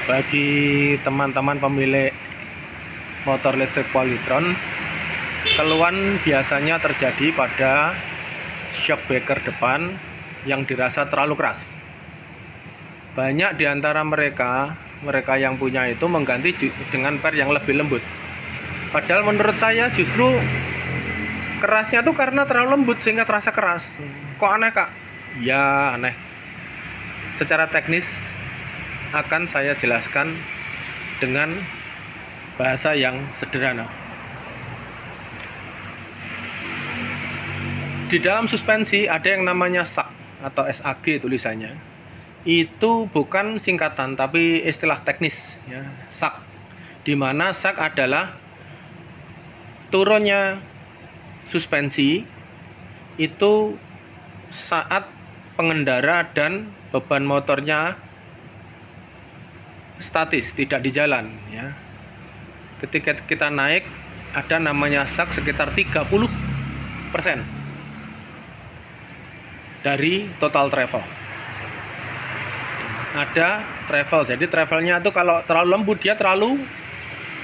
Bagi teman-teman pemilik motor listrik Polytron, keluhan biasanya terjadi pada shock breaker depan yang dirasa terlalu keras. Banyak di antara mereka yang punya itu mengganti dengan per yang lebih lembut. Padahal menurut saya justru kerasnya tuh karena terlalu lembut sehingga terasa keras. Kok aneh, Kak? Ya aneh. Secara teknis akan saya jelaskan dengan bahasa yang sederhana. Di dalam suspensi ada yang namanya SAG atau SAG tulisannya. Itu bukan singkatan tapi istilah teknis ya, SAG. Di mana SAG adalah turunnya suspensi itu saat pengendara dan beban motornya statis, tidak di jalan ya. Ketika kita naik ada namanya SAG sekitar 30% dari total travel. Ada travel, jadi travelnya itu kalau terlalu lembut dia terlalu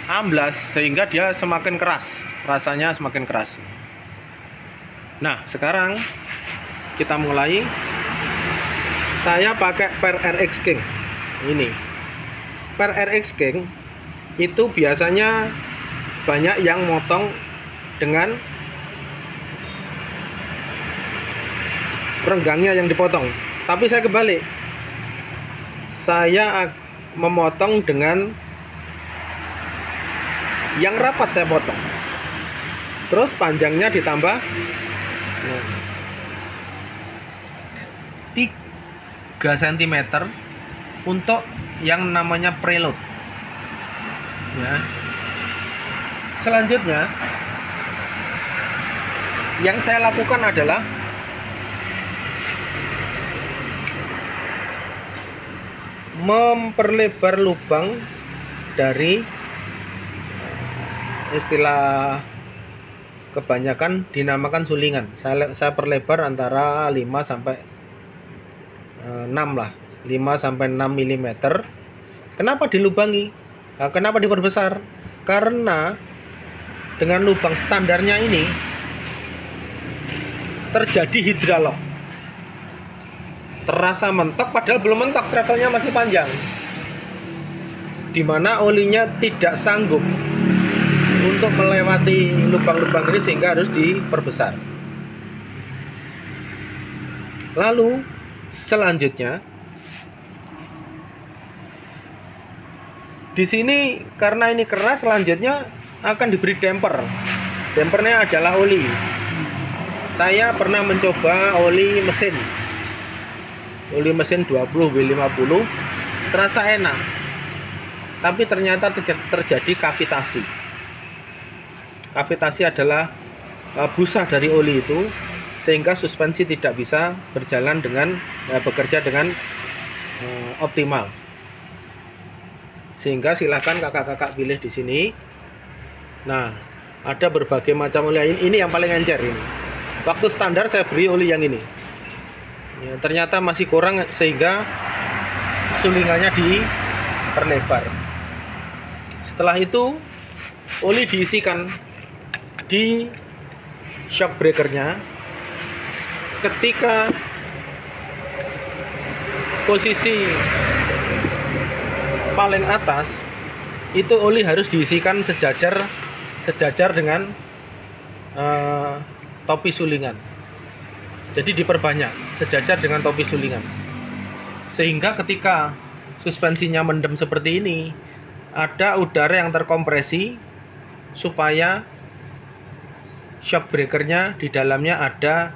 amblas sehingga dia semakin keras, rasanya semakin keras. Nah sekarang kita mulai. Saya pakai per RX King ini. Per RX King itu biasanya banyak yang motong dengan renggangnya yang dipotong, tapi saya kebalik. Saya memotong dengan yang rapat, saya potong terus panjangnya ditambah 3 cm untuk yang namanya preload ya. Selanjutnya yang saya lakukan adalah memperlebar lubang dari istilah kebanyakan dinamakan sulingan. Saya perlebar antara 5 sampai 6 lah, 5 sampai 6 mm. Kenapa dilubangi? Kenapa diperbesar? Karena dengan lubang standarnya ini terjadi hidralog. Terasa mentok padahal belum mentok, travelnya masih panjang. Dimana olinya tidak sanggup untuk melewati lubang-lubang ini sehingga harus diperbesar. Lalu selanjutnya di sini karena ini keras, selanjutnya akan diberi damper. Dampernya adalah oli. Saya pernah mencoba oli mesin 20W50, terasa enak, tapi ternyata terjadi kavitasi. Kavitasi adalah busa dari oli itu, sehingga suspensi tidak bisa berjalan dengan bekerja dengan optimal. Sehingga silakan kakak-kakak pilih di sini. Nah, ada berbagai macam oli. Ini yang paling encer ini. Waktu standar saya beri oli yang ini. Ya, ternyata masih kurang sehingga sulingannya diperlebar. Setelah itu oli diisikan di shock breakernya. Ketika posisi paling atas itu oli harus diisikan sejajar dengan topi sulingan. Jadi diperbanyak sejajar dengan topi sulingan, sehingga ketika suspensinya mendem seperti ini, ada udara yang terkompresi supaya shock breakernya di dalamnya ada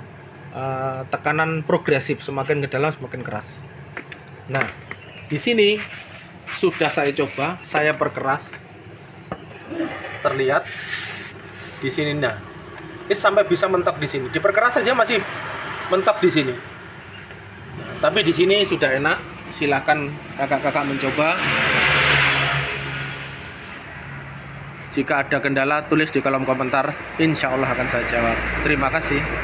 tekanan progresif, semakin ke dalam semakin keras. Nah, di sini sudah saya coba, saya perkeras, terlihat di sini. Nah, ini sampai bisa mentok di sini. Diperkeras saja masih mentok di sini. Nah, tapi di sini sudah enak. Silakan kakak-kakak mencoba. Jika ada kendala tulis di kolom komentar, insya Allah akan saya jawab. Terima kasih.